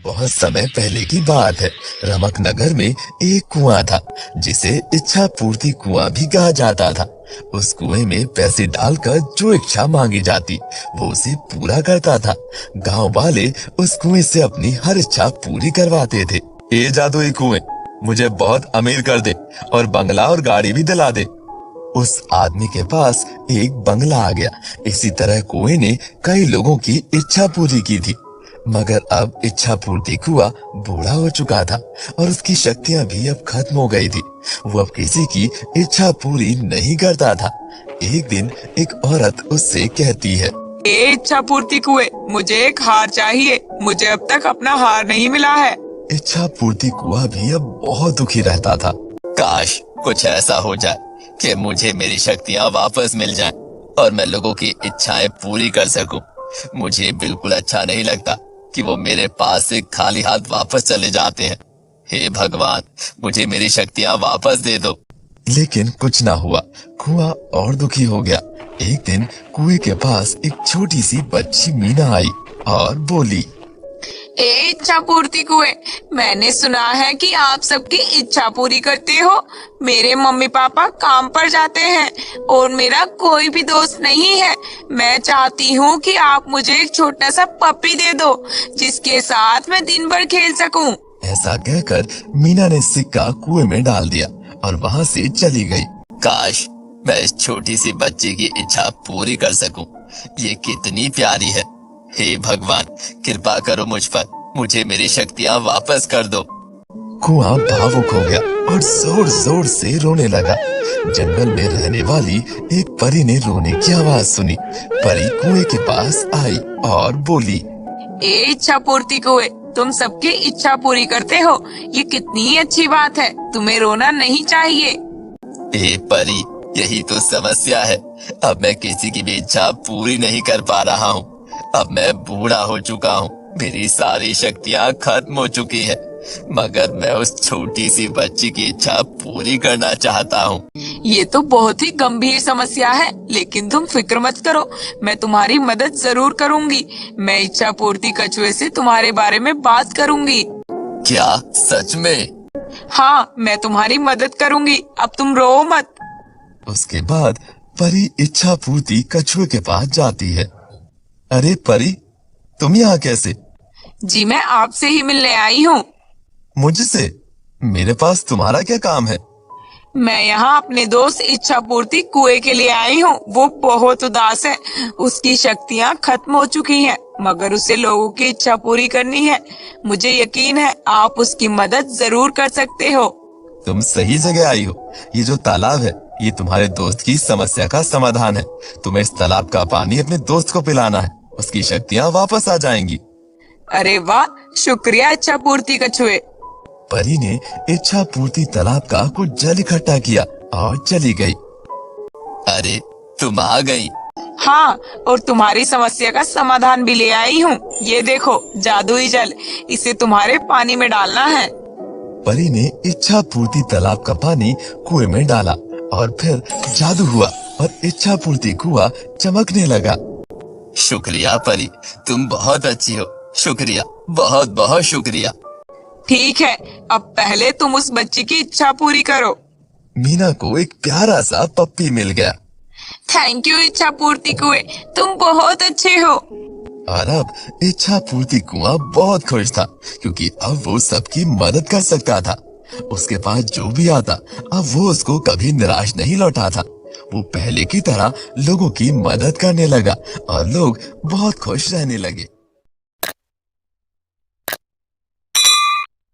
बहुत समय पहले की बात है। रमक नगर में एक कुआं था जिसे इच्छा पूर्ति कुआं भी कहा जाता था। उस कुएं में पैसे डालकर जो इच्छा मांगी जाती वो उसे पूरा करता था। गांव वाले उस कुएं से अपनी हर इच्छा पूरी करवाते थे। ए जादुई कुएं, मुझे बहुत अमीर कर दे और बंगला और गाड़ी भी दिला दे। उस आदमी के पास एक बंगला आ गया। इसी तरह कुएं ने कई लोगों की इच्छा पूरी की थी, मगर अब इच्छा पूर्ति कुआं बूढ़ा हो चुका था और उसकी शक्तियां भी अब खत्म हो गई थी। वो अब किसी की इच्छा पूरी नहीं करता था। एक दिन एक औरत उससे कहती है, ए इच्छा पूर्ति कुएं, मुझे एक हार चाहिए। मुझे अब तक अपना हार नहीं मिला है। इच्छा पूर्ति कुआं भी अब बहुत दुखी रहता था। काश कुछ ऐसा हो जाए कि मुझे मेरी शक्तियां वापस मिल जाएं और मैं लोगों की इच्छाएं पूरी कर सकूं। मुझे बिल्कुल अच्छा नहीं लगता कि वो मेरे पास से खाली हाथ वापस चले जाते हैं। हे भगवान, मुझे मेरी शक्तियां वापस दे दो। लेकिन कुछ ना हुआ। कुआं और दुखी हो गया। एक दिन कुएं के पास एक छोटी सी बच्ची मीना आई और बोली, ए इच्छा पूर्ति कुएं, मैंने सुना है कि आप सबकी इच्छा पूरी करते हो। मेरे मम्मी पापा काम पर जाते हैं और मेरा कोई भी दोस्त नहीं है। मैं चाहती हूँ कि आप मुझे एक छोटा सा पप्पी दे दो जिसके साथ मैं दिन भर खेल सकूं। ऐसा कहकर मीना ने सिक्का कुएं में डाल दिया और वहाँ से चली गई। काश मैं इस छोटी सी बच्ची की इच्छा पूरी कर सकूं। ये कितनी प्यारी है। हे भगवान, कृपा करो मुझ पर, मुझे मेरी शक्तियां वापस कर दो। कुआं भावुक हो गया और जोर जोर से रोने लगा। जंगल में रहने वाली एक परी ने रोने की आवाज सुनी। परी कुएं के पास आई और बोली, ए इच्छा पूर्ति कुएं, तुम सबकी इच्छा पूरी करते हो। ये कितनी अच्छी बात है। तुम्हें रोना नहीं चाहिए। ए परी, यही तो समस्या है। अब मैं किसी की भी इच्छा पूरी नहीं कर पा रहा हूँ। अब मैं बूढ़ा हो चुका हूँ। मेरी सारी शक्तियाँ खत्म हो चुकी है, मगर मैं उस छोटी सी बच्ची की इच्छा पूरी करना चाहता हूँ। ये तो बहुत ही गंभीर समस्या है, लेकिन तुम फिक्र मत करो, मैं तुम्हारी मदद जरूर करूँगी। मैं इच्छा पूर्ति कछुए से तुम्हारे बारे में बात करूँगी। क्या सच में? हाँ, मैं तुम्हारी मदद करूँगी। अब तुम रो मत। उसके बाद परी इच्छा पूर्ति कछुए के पास जाती है। अरे परी, तुम यहाँ कैसे? जी मैं आपसे ही मिलने आई हूँ। मुझसे? मेरे पास तुम्हारा क्या काम है? मैं यहाँ अपने दोस्त इच्छा पूर्ति कुएं के लिए आई हूँ। वो बहुत उदास है। उसकी शक्तियाँ खत्म हो चुकी हैं, मगर उसे लोगों की इच्छा पूरी करनी है। मुझे यकीन है आप उसकी मदद जरूर कर सकते हो। तुम सही जगह आई हो। ये जो तालाब है, ये तुम्हारे दोस्त की समस्या का समाधान है। तुम्हें इस तालाब का पानी अपने दोस्त को पिलाना है, उसकी शक्तियाँ वापस आ जाएंगी। अरे वाह, शुक्रिया इच्छा पूर्ति कछुए। परी ने इच्छा पूर्ति तालाब का कुछ जल इकट्ठा किया और चली गई। अरे तुम आ गई? हाँ, और तुम्हारी समस्या का समाधान भी ले आई हूँ। ये देखो जादुई जल, इसे तुम्हारे पानी में डालना है। परी ने इच्छा पूर्ति तालाब का पानी कुएं में डाला और फिर जादू हुआ और इच्छा पूर्ति कुआं चमकने लगा। शुक्रिया परी, तुम बहुत अच्छी हो। शुक्रिया, बहुत बहुत शुक्रिया। ठीक है, अब पहले तुम उस बच्ची की इच्छा पूरी करो। मीना को एक प्यारा सा पप्पी मिल गया। थैंक यू इच्छा पूर्ति कुएं, तुम बहुत अच्छे हो। और अब इच्छा पूर्ति कुआं बहुत खुश था, क्योंकि अब वो सबकी मदद कर सकता था। उसके पास जो भी आता, अब वो उसको कभी निराश नहीं लौटा था। वो पहले की तरह लोगों की मदद करने लगा और लोग बहुत खुश रहने लगे।